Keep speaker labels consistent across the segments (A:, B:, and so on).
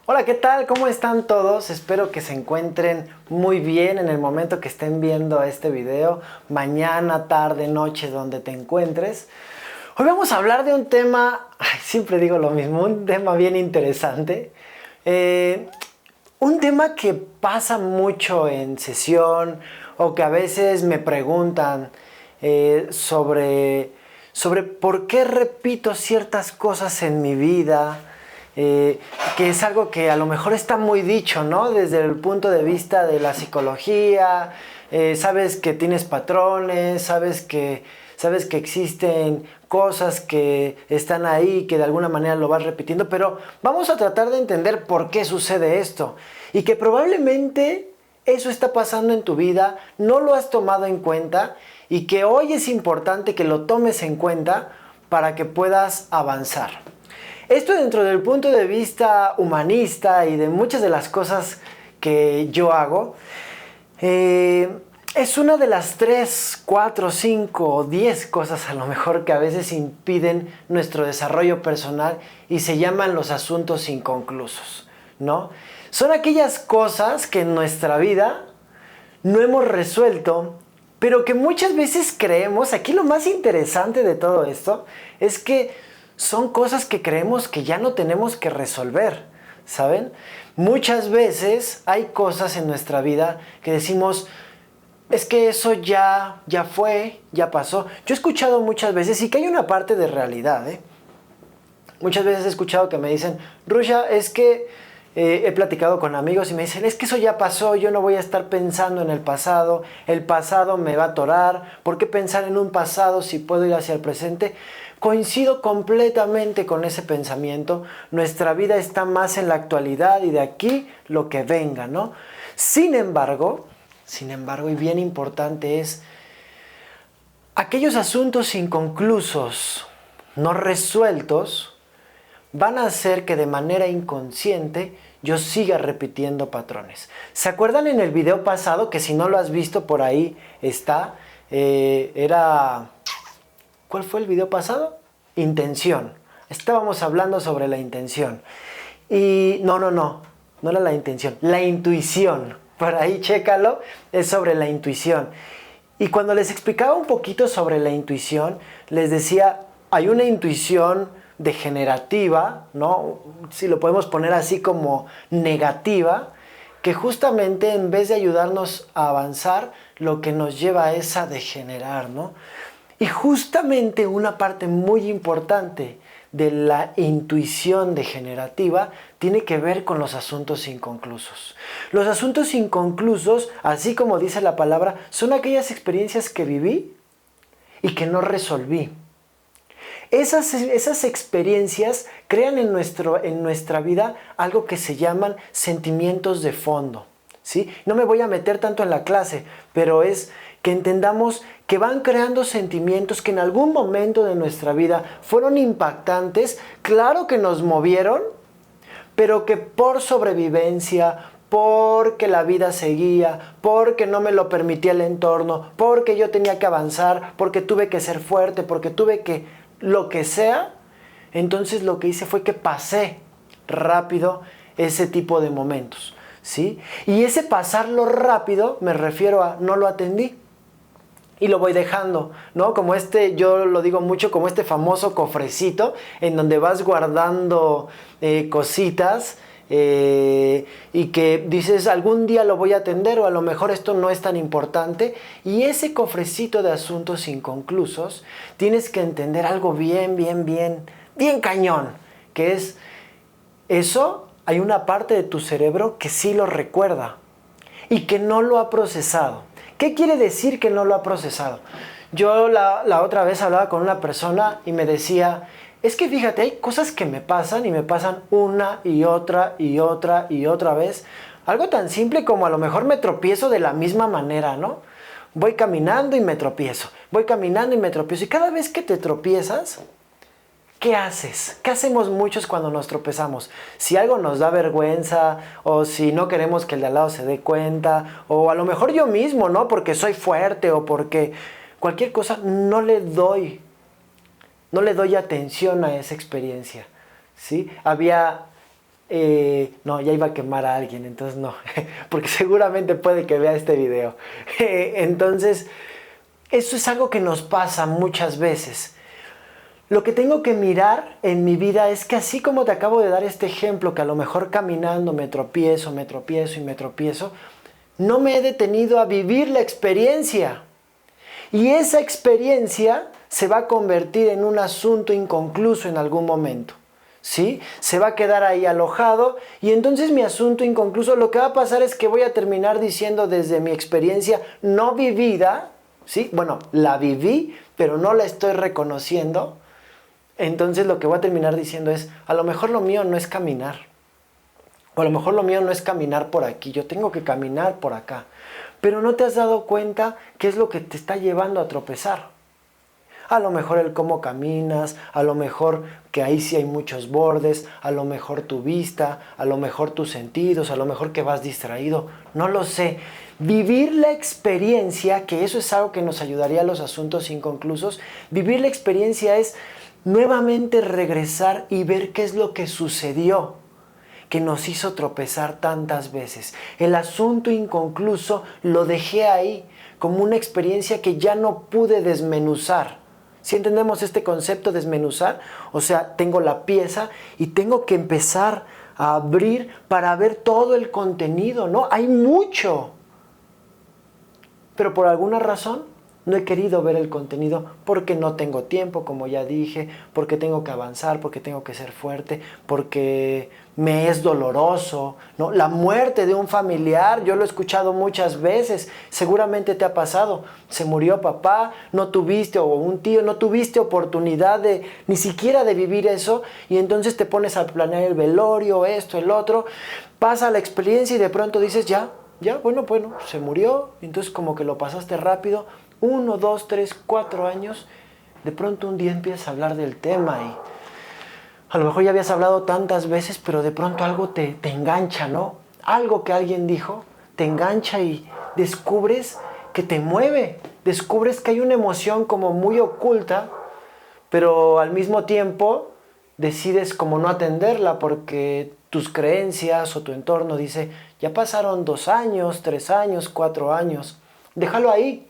A: Hola, ¿qué tal? ¿Cómo están todos? Espero que se encuentren muy bien en el momento que estén viendo este video, mañana, tarde, noche, donde te encuentres. Hoy vamos a hablar de un tema, siempre digo lo mismo, un tema bien interesante. Un tema que pasa mucho en sesión o que a veces me preguntan sobre por qué repito ciertas cosas en mi vida. Que es algo que a lo mejor está muy dicho, ¿no? Desde el punto de vista de la psicología, sabes que tienes patrones, sabes que existen cosas que están ahí, que de alguna manera lo vas repitiendo, pero vamos a tratar de entender por qué sucede esto y que probablemente eso está pasando en tu vida, no lo has tomado en cuenta y que hoy es importante que lo tomes en cuenta para que puedas avanzar. Esto dentro del punto de vista humanista y de muchas de las cosas que yo hago, es una de las 3, 4, 5 o 10 cosas a lo mejor que a veces impiden nuestro desarrollo personal y se llaman los asuntos inconclusos, ¿no? Son aquellas cosas que en nuestra vida no hemos resuelto, pero que muchas veces creemos, aquí lo más interesante de todo esto, es que son cosas que creemos que ya no tenemos que resolver, ¿saben? Muchas veces hay cosas en nuestra vida que decimos, es que eso ya fue, ya pasó. Yo he escuchado muchas veces, y que hay una parte de realidad, ¿eh? Muchas veces he escuchado que me dicen, Rusha, es que he platicado con amigos y me dicen, es que eso ya pasó, yo no voy a estar pensando en el pasado me va a atorar, ¿por qué pensar en un pasado si puedo ir hacia el presente? Coincido completamente con ese pensamiento, nuestra vida está más en la actualidad y de aquí lo que venga, ¿no? Sin embargo, y bien importante es, aquellos asuntos inconclusos, no resueltos, van a hacer que de manera inconsciente yo siga repitiendo patrones. ¿Se acuerdan en el video pasado, que si no lo has visto por ahí está, ¿cuál fue el video pasado? Intención. Estábamos hablando sobre la intención. Y no era la intención, la intuición. Por ahí chécalo, es sobre la intuición. Y cuando les explicaba un poquito sobre la intuición, les decía, hay una intuición degenerativa, ¿no? Si lo podemos poner así como negativa, que justamente en vez de ayudarnos a avanzar, lo que nos lleva es a degenerar, ¿no? Y justamente una parte muy importante de la intuición degenerativa tiene que ver con los asuntos inconclusos. Los asuntos inconclusos, así como dice la palabra, son aquellas experiencias que viví y que no resolví. Esas experiencias crean en nuestra vida algo que se llaman sentimientos de fondo, ¿sí? No me voy a meter tanto en la clase, pero es que entendamos que van creando sentimientos que en algún momento de nuestra vida fueron impactantes, claro que nos movieron, pero que por sobrevivencia, porque la vida seguía, porque no me lo permitía el entorno, porque yo tenía que avanzar, porque tuve que ser fuerte, porque tuve que lo que sea, entonces lo que hice fue que pasé rápido ese tipo de momentos, ¿sí? Y ese pasarlo rápido me refiero a no lo atendí y lo voy dejando, ¿no? Como yo lo digo mucho, como este famoso cofrecito en donde vas guardando cositas y que dices algún día lo voy a atender o a lo mejor esto no es tan importante, y ese cofrecito de asuntos inconclusos tienes que entender algo bien cañón, que es eso. Hay una parte de tu cerebro que sí lo recuerda y que no lo ha procesado. ¿Qué quiere decir que no lo ha procesado? Yo la otra vez hablaba con una persona y me decía, es que fíjate, hay cosas que me pasan y me pasan una y otra y otra y otra vez. Algo tan simple como a lo mejor me tropiezo de la misma manera, ¿no? Voy caminando y me tropiezo, voy caminando y me tropiezo. Y cada vez que te tropiezas, ¿qué haces? ¿Qué hacemos muchos cuando nos tropezamos? Si algo nos da vergüenza, o si no queremos que el de al lado se dé cuenta, o a lo mejor yo mismo, ¿no? Porque soy fuerte o porque cualquier cosa, no le doy atención a esa experiencia, ¿sí? Había No, ya iba a quemar a alguien, entonces no, porque seguramente puede que vea este video. Entonces, eso es algo que nos pasa muchas veces. Lo que tengo que mirar en mi vida es que así como te acabo de dar este ejemplo, que a lo mejor caminando me tropiezo y me tropiezo, no me he detenido a vivir la experiencia. Y esa experiencia se va a convertir en un asunto inconcluso en algún momento. ¿Sí? Se va a quedar ahí alojado y entonces mi asunto inconcluso, lo que va a pasar es que voy a terminar diciendo desde mi experiencia no vivida, ¿sí? Bueno, la viví, pero no la estoy reconociendo. Entonces lo que voy a terminar diciendo es, a lo mejor lo mío no es caminar. O a lo mejor lo mío no es caminar por aquí, yo tengo que caminar por acá. Pero no te has dado cuenta qué es lo que te está llevando a tropezar. A lo mejor el cómo caminas, a lo mejor que ahí sí hay muchos bordes, a lo mejor tu vista, a lo mejor tus sentidos, a lo mejor que vas distraído, no lo sé. Vivir la experiencia, que eso es algo que nos ayudaría a los asuntos inconclusos, vivir la experiencia es nuevamente regresar y ver qué es lo que sucedió, que nos hizo tropezar tantas veces. El asunto inconcluso lo dejé ahí como una experiencia que ya no pude desmenuzar. Si entendemos este concepto de desmenuzar, o sea, tengo la pieza y tengo que empezar a abrir para ver todo el contenido, ¿no? Hay mucho. Pero por alguna razón no he querido ver el contenido porque no tengo tiempo, como ya dije, porque tengo que avanzar, porque tengo que ser fuerte, porque me es doloroso, ¿no? La muerte de un familiar, yo lo he escuchado muchas veces, seguramente te ha pasado, se murió papá, no tuviste, o un tío, no tuviste oportunidad de, ni siquiera de vivir eso, y entonces te pones a planear el velorio, esto, el otro, pasa la experiencia y de pronto dices, ya, bueno, se murió, entonces como que lo pasaste rápido, 1, 2, 3, 4 años, de pronto un día empiezas a hablar del tema y a lo mejor ya habías hablado tantas veces, pero de pronto algo te engancha, ¿no? Algo que alguien dijo te engancha y descubres que te mueve, descubres que hay una emoción como muy oculta, pero al mismo tiempo decides como no atenderla porque tus creencias o tu entorno dice, ya pasaron 2 años, 3 años, 4 años, déjalo ahí.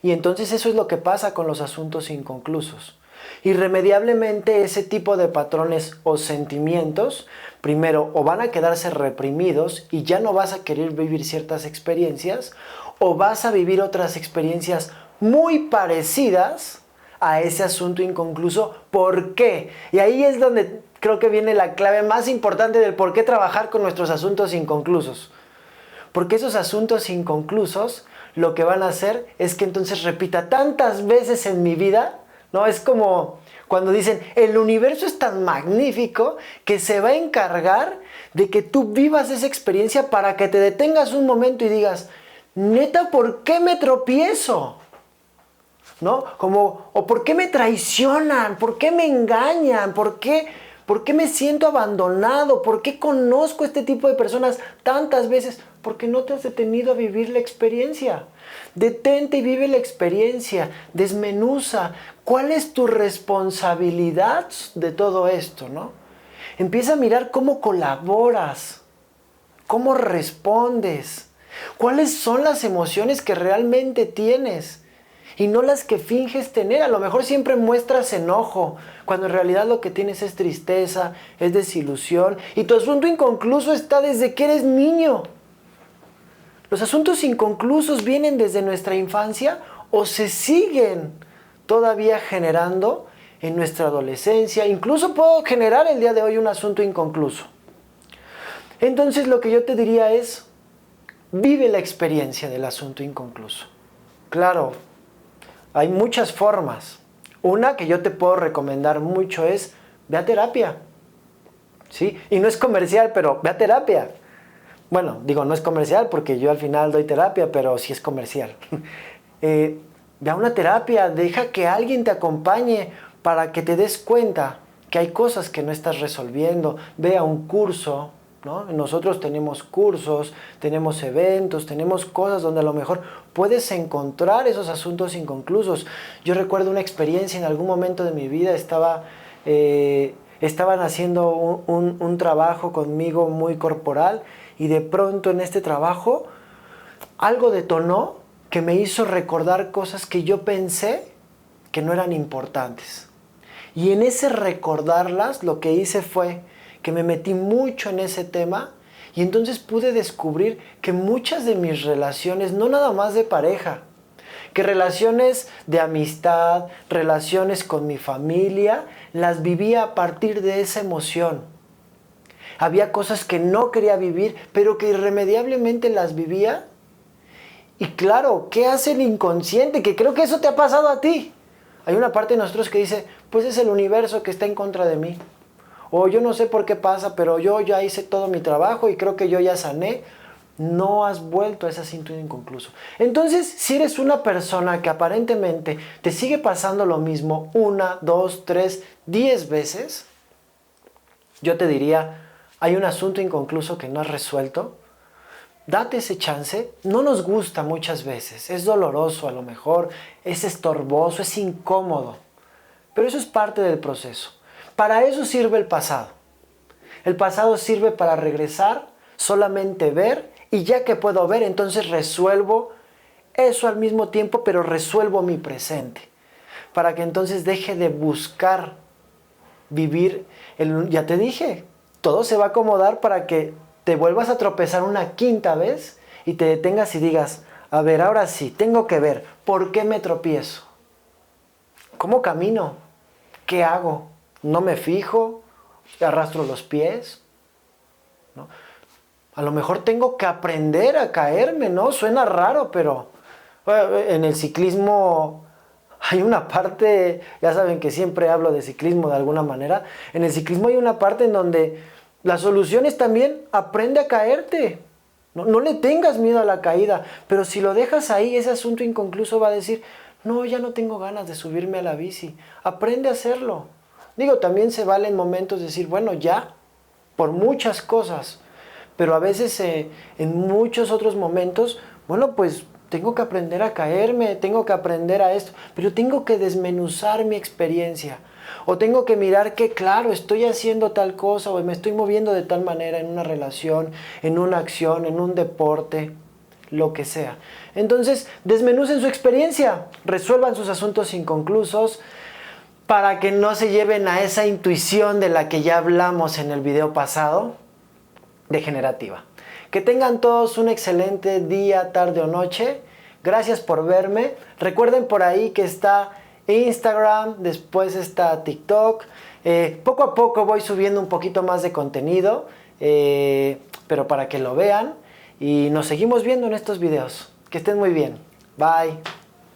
A: Y entonces eso es lo que pasa con los asuntos inconclusos. Irremediablemente ese tipo de patrones o sentimientos, primero, o van a quedarse reprimidos y ya no vas a querer vivir ciertas experiencias, o vas a vivir otras experiencias muy parecidas a ese asunto inconcluso. ¿Por qué? Y ahí es donde creo que viene la clave más importante del por qué trabajar con nuestros asuntos inconclusos. Porque esos asuntos inconclusos lo que van a hacer es que entonces repita tantas veces en mi vida, ¿no? Es como cuando dicen, el universo es tan magnífico que se va a encargar de que tú vivas esa experiencia para que te detengas un momento y digas, neta, ¿por qué me tropiezo? ¿No? Como, o ¿por qué me traicionan? ¿Por qué me engañan? ¿Por qué me siento abandonado? ¿Por qué conozco a este tipo de personas tantas veces? Porque no te has detenido a vivir la experiencia. Detente y vive la experiencia. Desmenuza. ¿Cuál es tu responsabilidad de todo esto, no? Empieza a mirar cómo colaboras, cómo respondes, cuáles son las emociones que realmente tienes y no las que finges tener. A lo mejor siempre muestras enojo, cuando en realidad lo que tienes es tristeza, es desilusión, y tu asunto inconcluso está desde que eres niño. Los asuntos inconclusos vienen desde nuestra infancia o se siguen todavía generando en nuestra adolescencia. Incluso puedo generar el día de hoy un asunto inconcluso. Entonces lo que yo te diría es, vive la experiencia del asunto inconcluso. Claro, hay muchas formas. Una que yo te puedo recomendar mucho es, ve a terapia. ¿Sí? Y no es comercial, pero ve a terapia. Bueno, digo, no es comercial porque yo al final doy terapia, pero sí es comercial. Ve a una terapia, deja que alguien te acompañe para que te des cuenta que hay cosas que no estás resolviendo. Ve a un curso, ¿no? Nosotros tenemos cursos, tenemos eventos, tenemos cosas donde a lo mejor puedes encontrar esos asuntos inconclusos. Yo recuerdo una experiencia en algún momento de mi vida, estaba estaban haciendo un trabajo conmigo muy corporal y de pronto en este trabajo algo detonó que me hizo recordar cosas que yo pensé que no eran importantes. Y en ese recordarlas lo que hice fue que me metí mucho en ese tema y entonces pude descubrir que muchas de mis relaciones, no nada más de pareja, que relaciones de amistad, relaciones con mi familia, las vivía a partir de esa emoción. Había cosas que no quería vivir, pero que irremediablemente las vivía. Y claro, ¿qué hace el inconsciente? Que creo que eso te ha pasado a ti. Hay una parte de nosotros que dice, pues es el universo que está en contra de mí. O yo no sé por qué pasa, pero yo ya hice todo mi trabajo y creo que yo ya sané. No has vuelto a ese asunto inconcluso. Entonces, si eres una persona que aparentemente te sigue pasando lo mismo 1, 2, 3, 10 veces, yo te diría, hay un asunto inconcluso que no has resuelto. Date ese chance. No nos gusta muchas veces. Es doloroso a lo mejor, es estorboso, es incómodo. Pero eso es parte del proceso. Para eso sirve el pasado. El pasado sirve para regresar, solamente ver, y ya que puedo ver, entonces resuelvo eso al mismo tiempo, pero resuelvo mi presente. Para que entonces deje de buscar vivir, ya te dije, todo se va a acomodar para que te vuelvas a tropezar una quinta vez y te detengas y digas, a ver, ahora sí, tengo que ver, ¿por qué me tropiezo? ¿Cómo camino? ¿Qué hago? ¿No me fijo? ¿Arrastro los pies? ¿No? A lo mejor tengo que aprender a caerme, ¿no? Suena raro, pero en el ciclismo hay una parte, ya saben que siempre hablo de ciclismo de alguna manera, en el ciclismo hay una parte en donde la solución es también aprende a caerte. No le tengas miedo a la caída, pero si lo dejas ahí, ese asunto inconcluso va a decir, no, ya no tengo ganas de subirme a la bici. Aprende a hacerlo. Digo, también se vale en momentos decir, bueno, ya, por muchas cosas, pero a veces en muchos otros momentos, bueno, pues tengo que aprender a caerme, tengo que aprender a esto, pero tengo que desmenuzar mi experiencia. O tengo que mirar que, claro, estoy haciendo tal cosa o me estoy moviendo de tal manera en una relación, en una acción, en un deporte, lo que sea. Entonces, desmenucen su experiencia, resuelvan sus asuntos inconclusos para que no se lleven a esa intuición de la que ya hablamos en el video pasado, degenerativa. Que tengan todos un excelente día, tarde o noche. Gracias por verme. Recuerden por ahí que está Instagram, después está TikTok. Poco a poco voy subiendo un poquito más de contenido, pero para que lo vean. Y nos seguimos viendo en estos videos. Que estén muy bien. Bye.